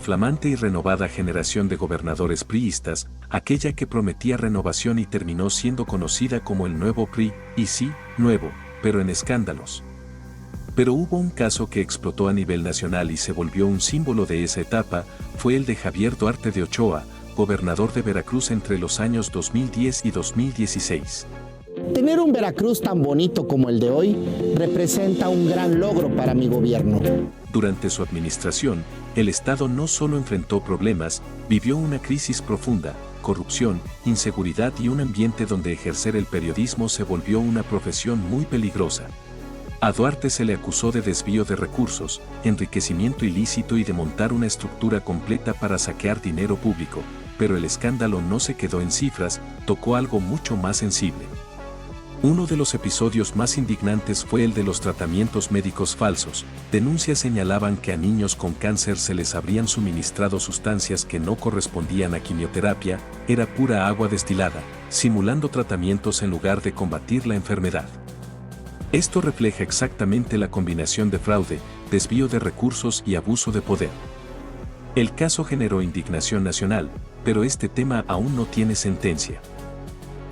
flamante y renovada generación de gobernadores priistas, aquella que prometía renovación y terminó siendo conocida como el nuevo PRI, y sí, nuevo, pero en escándalos. Pero hubo un caso que explotó a nivel nacional y se volvió un símbolo de esa etapa, fue el de Javier Duarte de Ochoa, gobernador de Veracruz entre los años 2010 y 2016. Tener un Veracruz tan bonito como el de hoy representa un gran logro para mi gobierno. Durante su administración, el Estado no solo enfrentó problemas, vivió una crisis profunda, corrupción, inseguridad y un ambiente donde ejercer el periodismo se volvió una profesión muy peligrosa. A Duarte se le acusó de desvío de recursos, enriquecimiento ilícito y de montar una estructura completa para saquear dinero público, pero el escándalo no se quedó en cifras, tocó algo mucho más sensible. Uno de los episodios más indignantes fue el de los tratamientos médicos falsos. Denuncias señalaban que a niños con cáncer se les habrían suministrado sustancias que no correspondían a quimioterapia, era pura agua destilada, simulando tratamientos en lugar de combatir la enfermedad. Esto refleja exactamente la combinación de fraude, desvío de recursos y abuso de poder. El caso generó indignación nacional, pero este tema aún no tiene sentencia.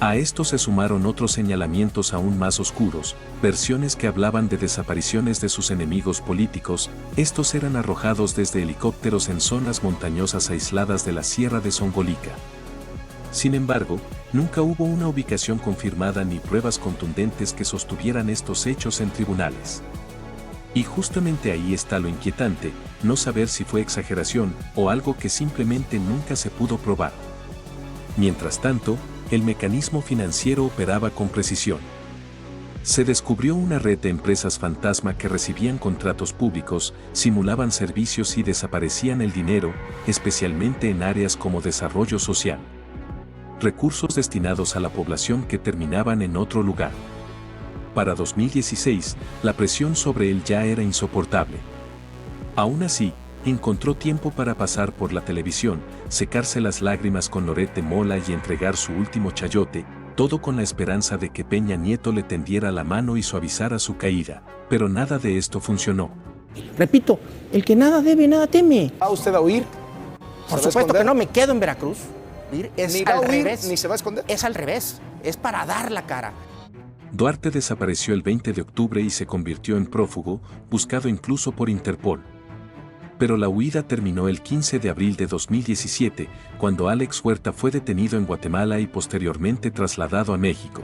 A esto se sumaron otros señalamientos aún más oscuros, versiones que hablaban de desapariciones de sus enemigos políticos, estos eran arrojados desde helicópteros en zonas montañosas aisladas de la Sierra de Songolica. Sin embargo, nunca hubo una ubicación confirmada ni pruebas contundentes que sostuvieran estos hechos en tribunales. Y justamente ahí está lo inquietante, no saber si fue exageración o algo que simplemente nunca se pudo probar. Mientras tanto, el mecanismo financiero operaba con precisión. Se descubrió una red de empresas fantasma que recibían contratos públicos, simulaban servicios y desaparecían el dinero, especialmente en áreas como desarrollo social. Recursos destinados a la población que terminaban en otro lugar. Para 2016, la presión sobre él ya era insoportable. Aún así, encontró tiempo para pasar por la televisión, secarse las lágrimas con Loret de Mola y entregar su último chayote, todo con la esperanza de que Peña Nieto le tendiera la mano y suavizara su caída, pero nada de esto funcionó. Repito, el que nada debe, nada teme. ¿Va usted a huir? Por supuesto que no me quedo en Veracruz. Es Ni va a al huir, revés. ni se va a esconder. Es al revés. Es para dar la cara. Duarte desapareció el 20 de octubre y se convirtió en prófugo, buscado incluso por Interpol. Pero la huida terminó el 15 de abril de 2017, cuando Alex Huerta fue detenido en Guatemala y posteriormente trasladado a México.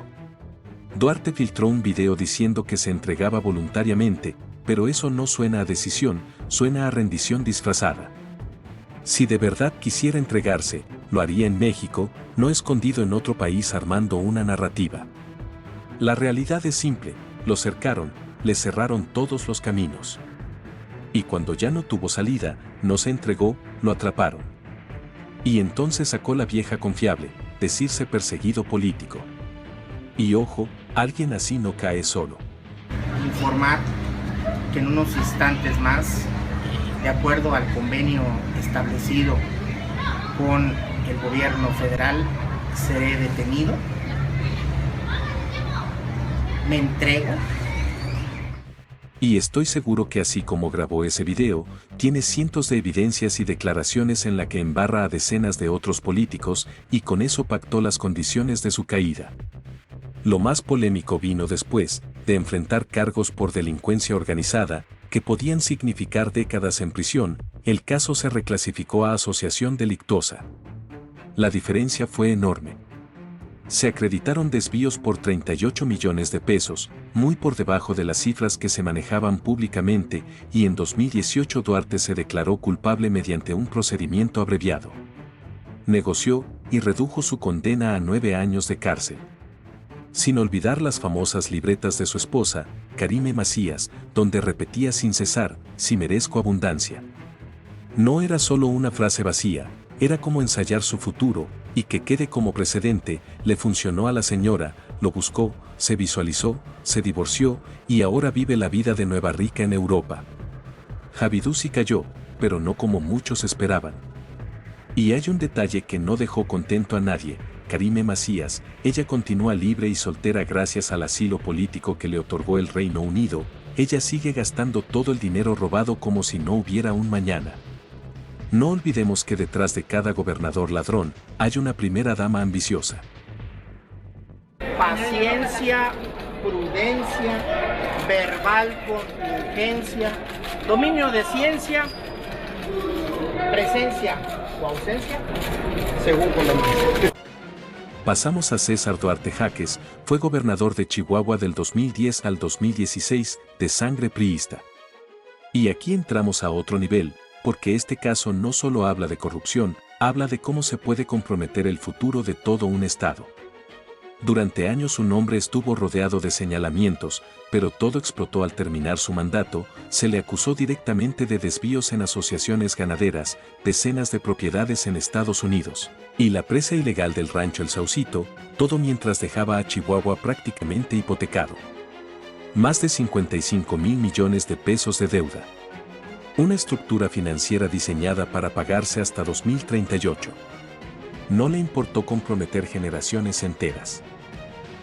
Duarte filtró un video diciendo que se entregaba voluntariamente, pero eso no suena a decisión, suena a rendición disfrazada. Si de verdad quisiera entregarse, lo haría en México, no escondido en otro país armando una narrativa. La realidad es simple, lo cercaron, le cerraron todos los caminos. Y cuando ya no tuvo salida, no se entregó, lo atraparon. Y entonces sacó la vieja confiable, decirse perseguido político. Y ojo, alguien así no cae solo. Informar que en unos instantes más, de acuerdo al convenio establecido con el gobierno federal, seré detenido. Me entrego. Y estoy seguro que así como grabó ese video, tiene cientos de evidencias y declaraciones en la que embarra a decenas de otros políticos y con eso pactó las condiciones de su caída. Lo más polémico vino después de enfrentar cargos por delincuencia organizada, que podían significar décadas en prisión, el caso se reclasificó a asociación delictuosa. La diferencia fue enorme. Se acreditaron desvíos por 38 millones de pesos, muy por debajo de las cifras que se manejaban públicamente, y en 2018 Duarte se declaró culpable mediante un procedimiento abreviado. Negoció y redujo su condena a 9 años de cárcel. Sin olvidar las famosas libretas de su esposa, Karime Macías, donde repetía sin cesar, "Si merezco abundancia". No era solo una frase vacía, era como ensayar su futuro, y que quede como precedente, le funcionó a la señora, lo buscó, se visualizó, se divorció, y ahora vive la vida de nueva rica en Europa. Javidú sí cayó, pero no como muchos esperaban. Y hay un detalle que no dejó contento a nadie, Karime Macías, ella continúa libre y soltera gracias al asilo político que le otorgó el Reino Unido, ella sigue gastando todo el dinero robado como si no hubiera un mañana. No olvidemos que detrás de cada gobernador ladrón hay una primera dama ambiciosa. Paciencia, prudencia, verbal contingencia, dominio de ciencia, presencia o ausencia, según conveniencia. Pasamos a César Duarte Jaques, fue gobernador de Chihuahua del 2010 al 2016, de sangre priista. Y aquí entramos a otro nivel, porque este caso no solo habla de corrupción, habla de cómo se puede comprometer el futuro de todo un estado. Durante años su nombre estuvo rodeado de señalamientos, pero todo explotó al terminar su mandato. Se le acusó directamente de desvíos en asociaciones ganaderas, decenas de propiedades en Estados Unidos, y la presa ilegal del rancho El Saucito, todo mientras dejaba a Chihuahua prácticamente hipotecado. Más de 55,000 millones de pesos de deuda. Una estructura financiera diseñada para pagarse hasta 2038. No le importó comprometer generaciones enteras.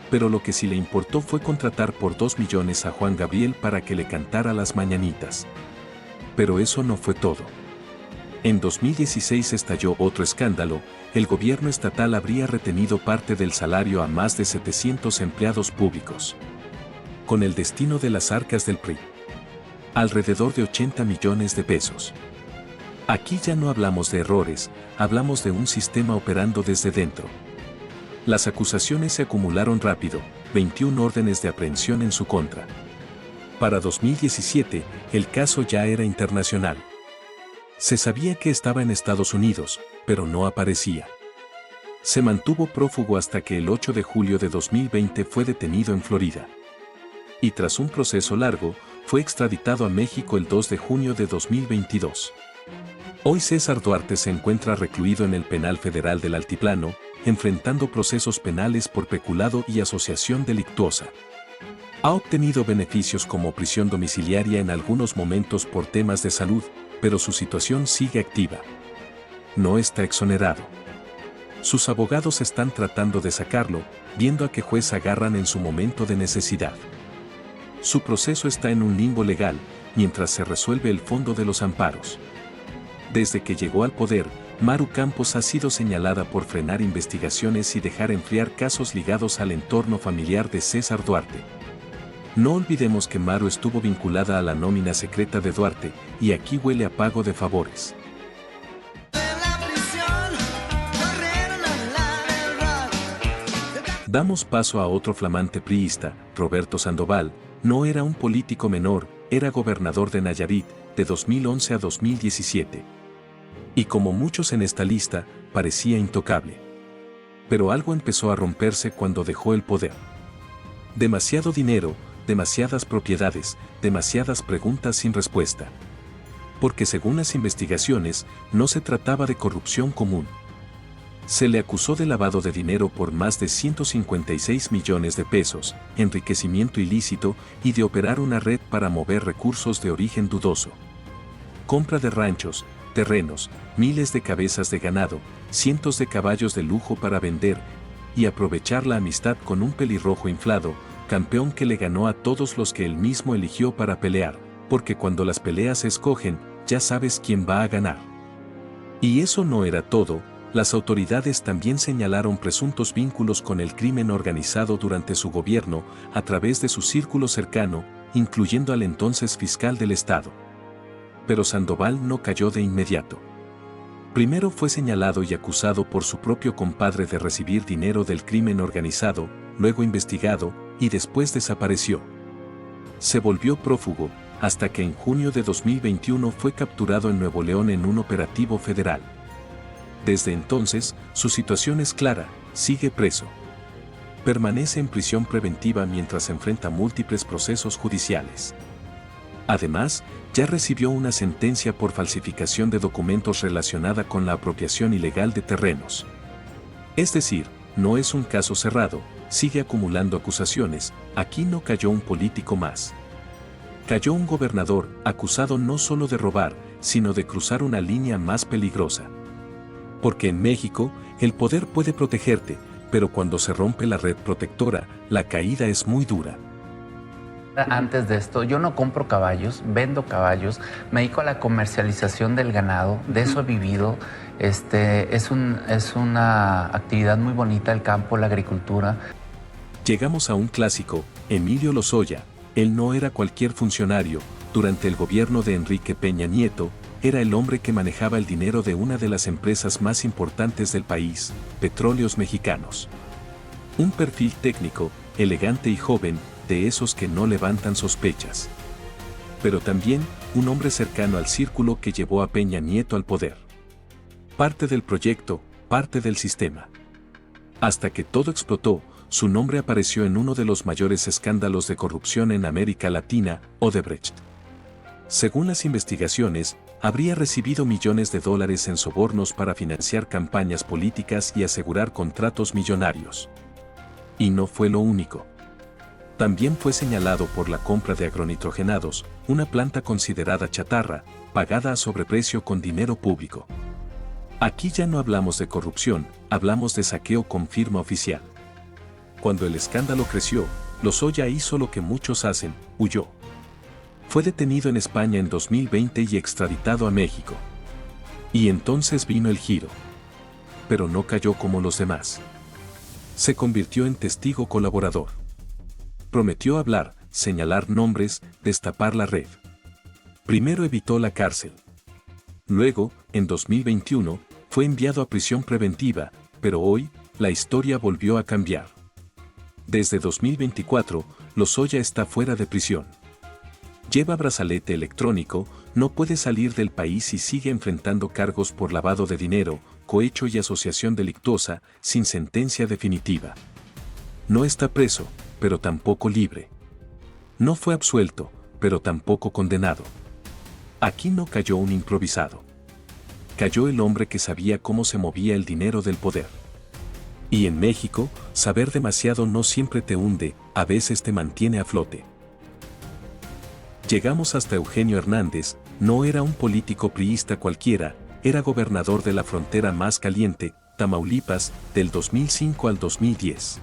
Pero lo que sí le importó fue contratar por 2 millones a Juan Gabriel para que le cantara las mañanitas. Pero eso no fue todo. En 2016 estalló otro escándalo. El gobierno estatal habría retenido parte del salario a más de 700 empleados públicos. Con el destino de las arcas del PRI. Alrededor de 80 millones de pesos. Aquí ya no hablamos de errores, hablamos de un sistema operando desde dentro. Las acusaciones se acumularon rápido, 21 órdenes de aprehensión en su contra. Para 2017, el caso ya era internacional. Se sabía que estaba en Estados Unidos, pero no aparecía. Se mantuvo prófugo hasta que el 8 de julio de 2020 fue detenido en Florida. Y tras un proceso largo, fue extraditado a México el 2 de junio de 2022. Hoy César Duarte se encuentra recluido en el Penal Federal del Altiplano, enfrentando procesos penales por peculado y asociación delictuosa. Ha obtenido beneficios como prisión domiciliaria en algunos momentos por temas de salud, pero su situación sigue activa. No está exonerado. Sus abogados están tratando de sacarlo, viendo a qué juez agarran en su momento de necesidad. Su proceso está en un limbo legal, mientras se resuelve el fondo de los amparos. Desde que llegó al poder, Maru Campos ha sido señalada por frenar investigaciones y dejar enfriar casos ligados al entorno familiar de César Duarte. No olvidemos que Maru estuvo vinculada a la nómina secreta de Duarte, y aquí huele a pago de favores. Damos paso a otro flamante priista, Roberto Sandoval. No era un político menor, era gobernador de Nayarit, de 2011 a 2017. Y como muchos en esta lista, parecía intocable. Pero algo empezó a romperse cuando dejó el poder. Demasiado dinero, demasiadas propiedades, demasiadas preguntas sin respuesta. Porque según las investigaciones, no se trataba de corrupción común. Se le acusó de lavado de dinero por más de 156 millones de pesos, enriquecimiento ilícito y de operar una red para mover recursos de origen dudoso. Compra de ranchos, terrenos, miles de cabezas de ganado, cientos de caballos de lujo para vender y aprovechar la amistad con un pelirrojo inflado, campeón que le ganó a todos los que él mismo eligió para pelear, porque cuando las peleas se escogen, ya sabes quién va a ganar. Y eso no era todo. Las autoridades también señalaron presuntos vínculos con el crimen organizado durante su gobierno a través de su círculo cercano, incluyendo al entonces fiscal del estado. Pero Sandoval no cayó de inmediato. Primero fue señalado y acusado por su propio compadre de recibir dinero del crimen organizado, luego investigado y después desapareció. Se volvió prófugo, hasta que en junio de 2021 fue capturado en Nuevo León en un operativo federal. Desde entonces, su situación es clara, sigue preso. Permanece en prisión preventiva mientras enfrenta múltiples procesos judiciales. Además, ya recibió una sentencia por falsificación de documentos relacionada con la apropiación ilegal de terrenos. Es decir, no es un caso cerrado, sigue acumulando acusaciones. Aquí no cayó un político más. Cayó un gobernador acusado no solo de robar, sino de cruzar una línea más peligrosa. Porque en México, el poder puede protegerte, pero cuando se rompe la red protectora, la caída es muy dura. Antes de esto, yo no compro caballos, vendo caballos, me dedico a la comercialización del ganado, de eso he vivido. Es una actividad muy bonita el campo, la agricultura. Llegamos a un clásico, Emilio Lozoya. Él no era cualquier funcionario. Durante el gobierno de Enrique Peña Nieto, era el hombre que manejaba el dinero de una de las empresas más importantes del país, Petróleos Mexicanos. Un perfil técnico, elegante y joven, de esos que no levantan sospechas. Pero también, un hombre cercano al círculo que llevó a Peña Nieto al poder. Parte del proyecto, parte del sistema. Hasta que todo explotó, su nombre apareció en uno de los mayores escándalos de corrupción en América Latina, Odebrecht. Según las investigaciones, habría recibido millones de dólares en sobornos para financiar campañas políticas y asegurar contratos millonarios. Y no fue lo único. También fue señalado por la compra de agronitrogenados, una planta considerada chatarra, pagada a sobreprecio con dinero público. Aquí ya no hablamos de corrupción, hablamos de saqueo con firma oficial. Cuando el escándalo creció, Lozoya hizo lo que muchos hacen, huyó. Fue detenido en España en 2020 y extraditado a México. Y entonces vino el giro. Pero no cayó como los demás. Se convirtió en testigo colaborador. Prometió hablar, señalar nombres, destapar la red. Primero evitó la cárcel. Luego, en 2021, fue enviado a prisión preventiva, pero hoy, la historia volvió a cambiar. Desde 2024, Lozoya está fuera de prisión. Lleva brazalete electrónico, no puede salir del país y sigue enfrentando cargos por lavado de dinero, cohecho y asociación delictuosa, sin sentencia definitiva. No está preso, pero tampoco libre. No fue absuelto, pero tampoco condenado. Aquí no cayó un improvisado. Cayó el hombre que sabía cómo se movía el dinero del poder. Y en México, saber demasiado no siempre te hunde, a veces te mantiene a flote. Llegamos hasta Eugenio Hernández, no era un político priista cualquiera, era gobernador de la frontera más caliente, Tamaulipas, del 2005 al 2010.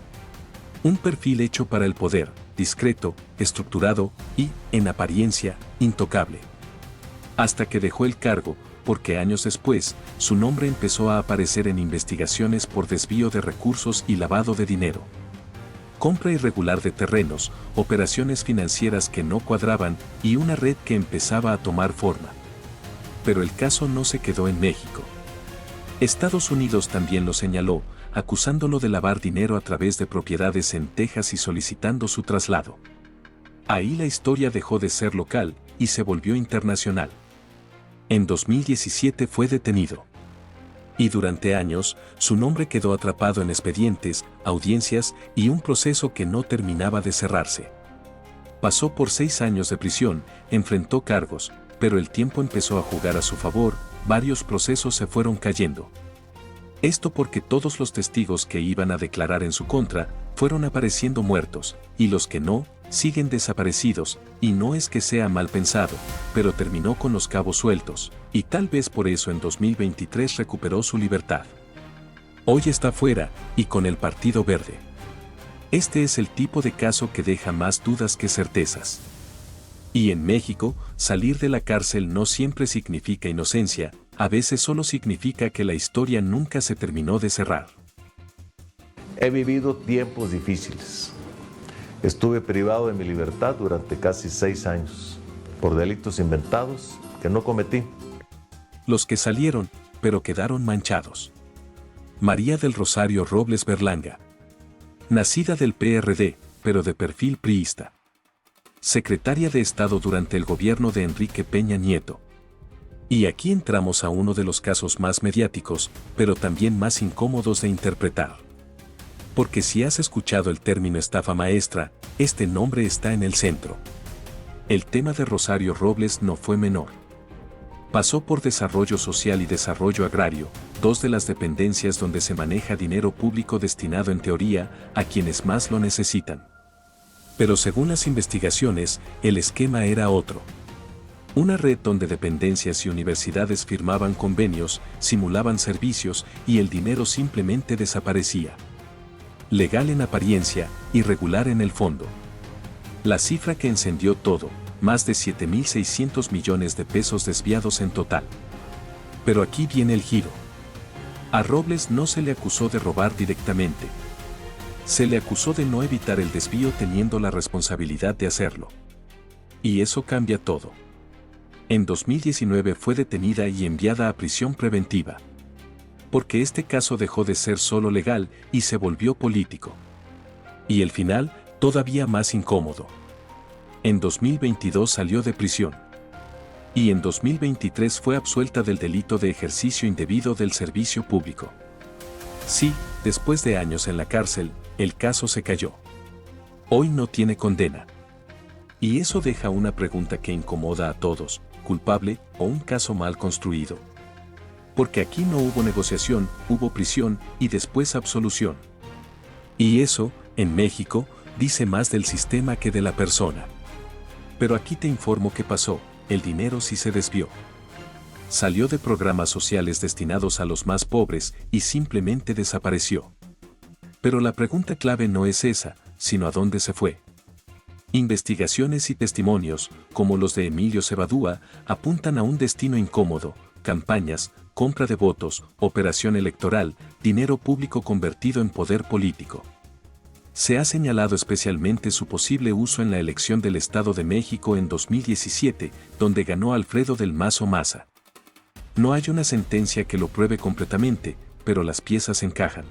Un perfil hecho para el poder, discreto, estructurado y, en apariencia, intocable. Hasta que dejó el cargo, porque años después, su nombre empezó a aparecer en investigaciones por desvío de recursos y lavado de dinero. Compra irregular de terrenos, operaciones financieras que no cuadraban y una red que empezaba a tomar forma. Pero el caso no se quedó en México. Estados Unidos también lo señaló, acusándolo de lavar dinero a través de propiedades en Texas y solicitando su traslado. Ahí la historia dejó de ser local y se volvió internacional. En 2017 fue detenido. Y durante años, su nombre quedó atrapado en expedientes, audiencias y un proceso que no terminaba de cerrarse. Pasó por 6 años de prisión, enfrentó cargos, pero el tiempo empezó a jugar a su favor, varios procesos se fueron cayendo. Esto porque todos los testigos que iban a declarar en su contra, fueron apareciendo muertos, y los que no, siguen desaparecidos, y no es que sea mal pensado, pero terminó con los cabos sueltos, y tal vez por eso en 2023 recuperó su libertad. Hoy está fuera, y con el Partido Verde. Este es el tipo de caso que deja más dudas que certezas. Y en México, salir de la cárcel no siempre significa inocencia, a veces solo significa que la historia nunca se terminó de cerrar. He vivido tiempos difíciles. Estuve privado de mi libertad durante casi 6 años, por delitos inventados que no cometí. Los que salieron, pero quedaron manchados. María del Rosario Robles Berlanga. Nacida del PRD, pero de perfil priista. Secretaria de Estado durante el gobierno de Enrique Peña Nieto. Y aquí entramos a uno de los casos más mediáticos, pero también más incómodos de interpretar. Porque si has escuchado el término estafa maestra, este nombre está en el centro. El tema de Rosario Robles no fue menor. Pasó por Desarrollo Social y Desarrollo Agrario, 2 de las dependencias donde se maneja dinero público destinado en teoría a quienes más lo necesitan. Pero según las investigaciones, el esquema era otro. Una red donde dependencias y universidades firmaban convenios, simulaban servicios y el dinero simplemente desaparecía. Legal en apariencia, irregular en el fondo. La cifra que encendió todo, más de 7.600 millones de pesos desviados en total. Pero aquí viene el giro. A Robles no se le acusó de robar directamente. Se le acusó de no evitar el desvío teniendo la responsabilidad de hacerlo. Y eso cambia todo. En 2019 fue detenida y enviada a prisión preventiva. Porque este caso dejó de ser solo legal y se volvió político. Y el final, todavía más incómodo. En 2022 salió de prisión. Y en 2023 fue absuelta del delito de ejercicio indebido del servicio público. Sí, después de años en la cárcel, el caso se cayó. Hoy no tiene condena. Y eso deja una pregunta que incomoda a todos: ¿culpable o un caso mal construido? Porque aquí no hubo negociación, hubo prisión y después absolución. Y eso, en México, dice más del sistema que de la persona. Pero aquí te informo qué pasó: el dinero sí se desvió. Salió de programas sociales destinados a los más pobres y simplemente desapareció. Pero la pregunta clave no es esa, sino a dónde se fue. Investigaciones y testimonios, como los de Emilio Cebadúa, apuntan a un destino incómodo: campañas, compra de votos, operación electoral, dinero público convertido en poder político. Se ha señalado especialmente su posible uso en la elección del Estado de México en 2017, donde ganó Alfredo del Mazo Maza. No hay una sentencia que lo pruebe completamente, pero las piezas encajan.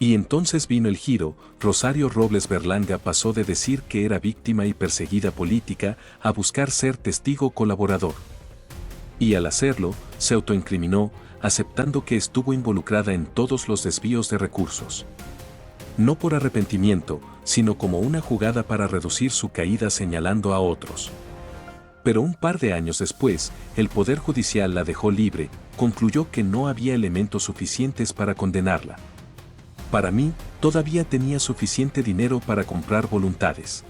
Y entonces vino el giro: Rosario Robles Berlanga pasó de decir que era víctima y perseguida política a buscar ser testigo colaborador. Y al hacerlo, se autoincriminó, aceptando que estuvo involucrada en todos los desvíos de recursos. No por arrepentimiento, sino como una jugada para reducir su caída señalando a otros. Pero un par de años después, el Poder Judicial la dejó libre, concluyó que no había elementos suficientes para condenarla. Para mí, todavía tenía suficiente dinero para comprar voluntades.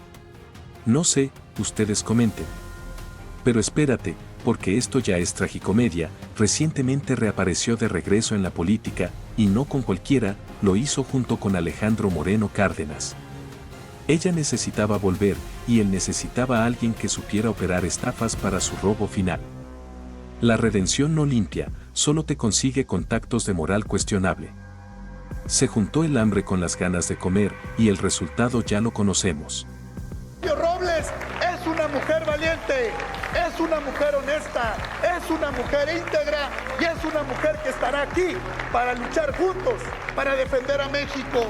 No sé, ustedes comenten. Pero espérate, porque esto ya es tragicomedia. Recientemente reapareció de regreso en la política, y no con cualquiera, lo hizo junto con Alejandro Moreno Cárdenas. Ella necesitaba volver, y él necesitaba a alguien que supiera operar estafas para su robo final. La redención no limpia, solo te consigue contactos de moral cuestionable. Se juntó el hambre con las ganas de comer, y el resultado ya lo conocemos. Robles es una mujer valiente, es una mujer honesta, es una mujer íntegra y es una mujer que estará aquí para luchar juntos, para defender a México.